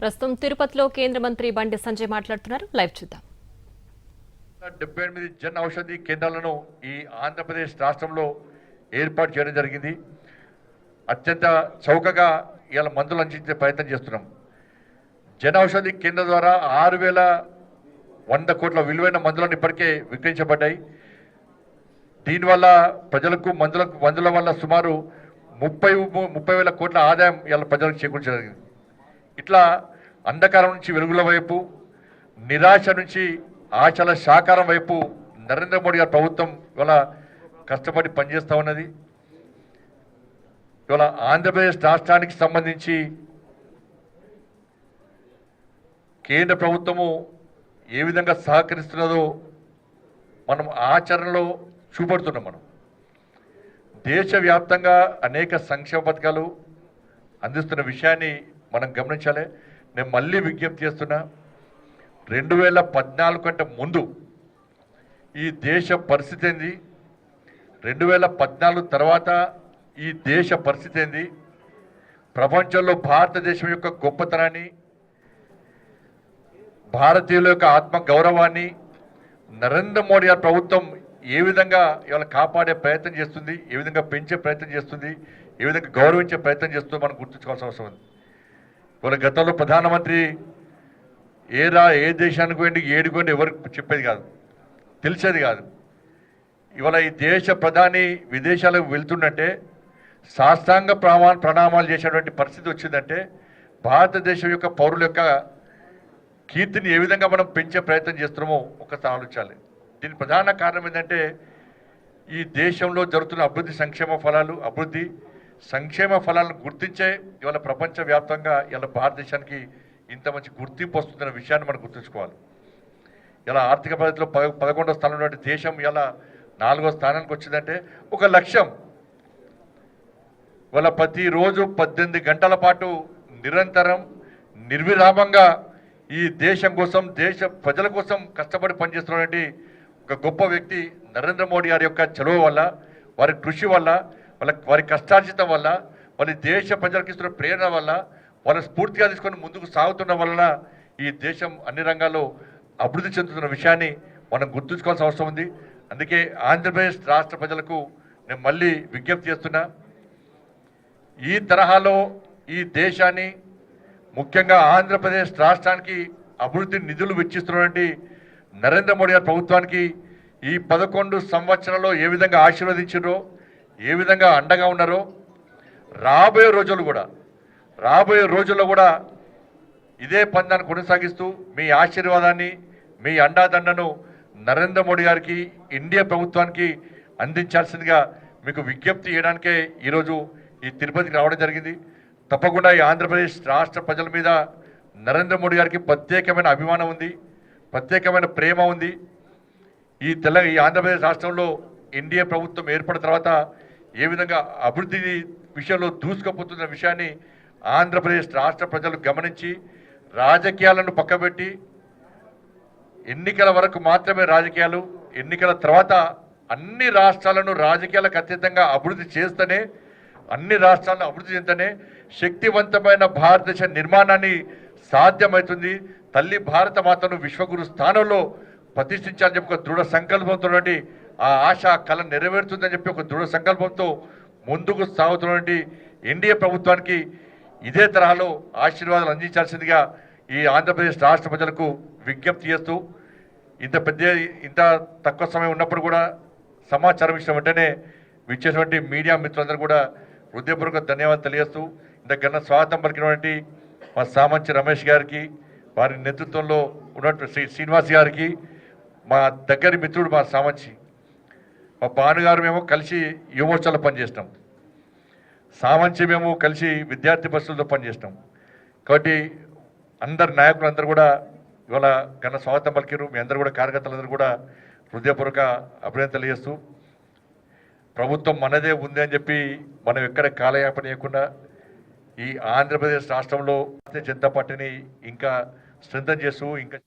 ప్రస్తుతం తిరుపతిలో కేంద్ర మంత్రి బండి సంజయ్ మాట్లాడుతున్నారు. లైవ్ చూద్దాం. 78 జన్ ఔషధి కేంద్రాలను ఈ ఆంధ్రప్రదేశ్ రాష్ట్రంలో ఏర్పాటు చేయడం జరిగింది. అత్యంత చౌకగా ఇవాళ మందులు అందించే ప్రయత్నం చేస్తున్నాం. జన్ ఔషధి కేంద్రం ద్వారా 6,100 కోట్ల విలువైన మందులను ఇప్పటికే విక్రయించబడ్డాయి. దీనివల్ల ప్రజలకు మందుల వల్ల సుమారు 30,000 కోట్ల ఆదాయం ఇవాళ ప్రజలకు చేకూర్చడం జరిగింది. ఇట్లా అంధకారం నుంచి వెలుగుల వైపు, నిరాశ నుంచి ఆశల సాకారం వైపు నరేంద్ర మోడీ గారి ప్రభుత్వం ఇవాళ కష్టపడి పనిచేస్తూ ఉన్నది. ఇవాళ ఆంధ్రప్రదేశ్ రాష్ట్రానికి సంబంధించి కేంద్ర ప్రభుత్వము ఏ విధంగా సహకరిస్తున్నదో మనం ఆచరణలో చూపడుతున్నాం. మనం దేశవ్యాప్తంగా అనేక సంక్షేమ పథకాలు అందిస్తున్న విషయాన్ని మనం గమనించాలి. నేను మళ్ళీ విజ్ఞప్తి చేస్తున్నా, 2014 కంటే ముందు ఈ దేశ పరిస్థితి ఏంది, 2014 తర్వాత ఈ దేశ పరిస్థితి ఏంది, ప్రపంచంలో భారతదేశం యొక్క గొప్పతనాన్ని, భారతీయుల యొక్క ఆత్మ గౌరవాన్ని నరేంద్ర మోడీ గారి ప్రభుత్వం ఏ విధంగా ఇవాళ కాపాడే ప్రయత్నం చేస్తుంది, ఏ విధంగా పెంచే ప్రయత్నం చేస్తుంది, ఏ విధంగా గౌరవించే ప్రయత్నం చేస్తుందో మనం గుర్తుంచుకోవాల్సిన అవసరం ఉంది. ఇవాళ గతంలో ప్రధానమంత్రి ఏ దేశానికి పోయింది, ఏడికి పోయింది ఎవరికి చెప్పేది కాదు, తెలిసేది కాదు. ఇవాళ ఈ దేశ ప్రధాని విదేశాలకు వెళ్తుందంటే సాష్టాంగ ప్రణామాలు చేసేటువంటి పరిస్థితి వచ్చిందంటే భారతదేశం యొక్క పౌరుల యొక్క కీర్తిని ఏ విధంగా మనం పెంచే ప్రయత్నం చేస్తున్నామో ఒకసారి ఆలోచించాలి. దీని ప్రధాన కారణం ఏంటంటే ఈ దేశంలో జరుగుతున్న సంక్షేమ ఫలాలను గుర్తించే ఇవాళ ప్రపంచవ్యాప్తంగా ఇవాళ భారతదేశానికి ఇంత మంచి గుర్తింపు వస్తుందన్న విషయాన్ని మనం గుర్తుంచుకోవాలి. ఇలా ఆర్థిక పద్ధతిలో 11వ స్థానంలో దేశం ఇలా 4వ స్థానానికి వచ్చిందంటే ఒక లక్ష్యం. ఇవాళ ప్రతిరోజు 18 గంటల పాటు నిరంతరం నిర్విరామంగా ఈ దేశం కోసం, దేశ ప్రజల కోసం కష్టపడి పనిచేస్తున్నటువంటి ఒక గొప్ప వ్యక్తి నరేంద్ర మోడీ గారి యొక్క చలువ వల్ల, వారి కృషి వల్ల, వారి కష్టార్జితం వల్ల, వారి దేశ ప్రజలకు ఇస్తున్న ప్రేరణ వల్ల, వాళ్ళ స్ఫూర్తిగా తీసుకొని ముందుకు సాగుతున్న వలన ఈ దేశం అన్ని రంగాల్లో అభివృద్ధి చెందుతున్న విషయాన్ని మనం గుర్తుంచుకోవాల్సిన అవసరం ఉంది. అందుకే ఆంధ్రప్రదేశ్ రాష్ట్ర ప్రజలకు నేను మళ్ళీ విజ్ఞప్తి చేస్తున్నా, ఈ తరహాలో ఈ దేశాన్ని, ముఖ్యంగా ఆంధ్రప్రదేశ్ రాష్ట్రానికి అభివృద్ధి నిధులు వెచ్చిస్తున్నటువంటి నరేంద్ర మోడీ గారి ప్రభుత్వానికి ఈ 11 సంవత్సరాల్లో ఏ విధంగా ఆశీర్వదించారో, ఏ విధంగా అండగా ఉన్నారో, రాబోయే రోజుల్లో కూడా ఇదే పందాన్ని కొనసాగిస్తూ మీ ఆశీర్వాదాన్ని, మీ అండాదండను నరేంద్ర మోడీ గారికి, ఇండియా ప్రభుత్వానికి అందించాల్సిందిగా మీకు విజ్ఞప్తి చేయడానికే ఈరోజు ఈ తిరుపతికి రావడం జరిగింది. తప్పకుండా ఈ ఆంధ్రప్రదేశ్ రాష్ట్ర ప్రజల మీద నరేంద్ర మోడీ గారికి ప్రత్యేకమైన అభిమానం ఉంది, ప్రత్యేకమైన ప్రేమ ఉంది. ఈ ఆంధ్రప్రదేశ్ రాష్ట్రంలో ఎన్డీఏ ప్రభుత్వం ఏర్పడిన తర్వాత ఏ విధంగా అభివృద్ధి విషయంలో దూసుకుపోతున్న విషయాన్ని ఆంధ్రప్రదేశ్ రాష్ట్ర ప్రజలు గమనించి, రాజకీయాలను పక్కబెట్టి ఎన్నికల వరకు మాత్రమే రాజకీయాలు, ఎన్నికల తర్వాత అన్ని రాష్ట్రాలను రాజకీయాలకు అతీతంగా అభివృద్ధి చేస్తేనే, అన్ని రాష్ట్రాలను అభివృద్ధి చెందితేనే శక్తివంతమైన భారతదేశ నిర్మాణాన్ని సాధ్యమవుతుంది. తల్లి భారత మాతను విశ్వగురు స్థానంలో ప్రతిష్ఠించాలని చెప్పి ఒక దృఢ సంకల్పంతో, ఆ ఆశ కళ నెరవేరుతుందని చెప్పి ఒక దృఢ సంకల్పంతో ముందుకు సాగుతున్నటువంటి ఎన్డీఏ ప్రభుత్వానికి ఇదే తరహాలో ఆశీర్వాదాలు అందించాల్సిందిగా ఈ ఆంధ్రప్రదేశ్ రాష్ట్ర ప్రజలకు విజ్ఞప్తి చేస్తూ, ఇంత తక్కువ సమయం ఉన్నప్పుడు కూడా సమాచారం ఇచ్చిన వెంటనే విచ్చేటువంటి మీడియా మిత్రులందరూ కూడా హృదయపూర్వక ధన్యవాదాలు తెలియజేస్తూ, ఇంతకన్నా స్వాగతం పలికినటువంటి మా సామంచి రమేష్ గారికి, వారి నేతృత్వంలో ఉన్నటువంటి శ్రీనివాస్ గారికి, మా దగ్గరి మిత్రుడు మా సామంచి, మా భానుగారు మేము కలిసి యువమోర్చాలో పనిచేసినాం, సామంచి మేము కలిసి విద్యార్థి బస్సులతో పనిచేసినాం. కాబట్టి అందరు నాయకులందరూ కూడా ఇవాళ ఘన స్వాగతం పలికారు. మీ అందరూ కూడా కార్యకర్తలందరూ కూడా హృదయపూర్వక అభినందనలు తెలియజేస్తూ, ప్రభుత్వం మనదే ఉంది అని చెప్పి మనం ఎక్కడ కాలయాపన చేయకుండా ఈ ఆంధ్రప్రదేశ్ రాష్ట్రంలో భారతీయ జనతా పార్టీని ఇంకా స్ట్రెంథన్ చేస్తూ ఇంకా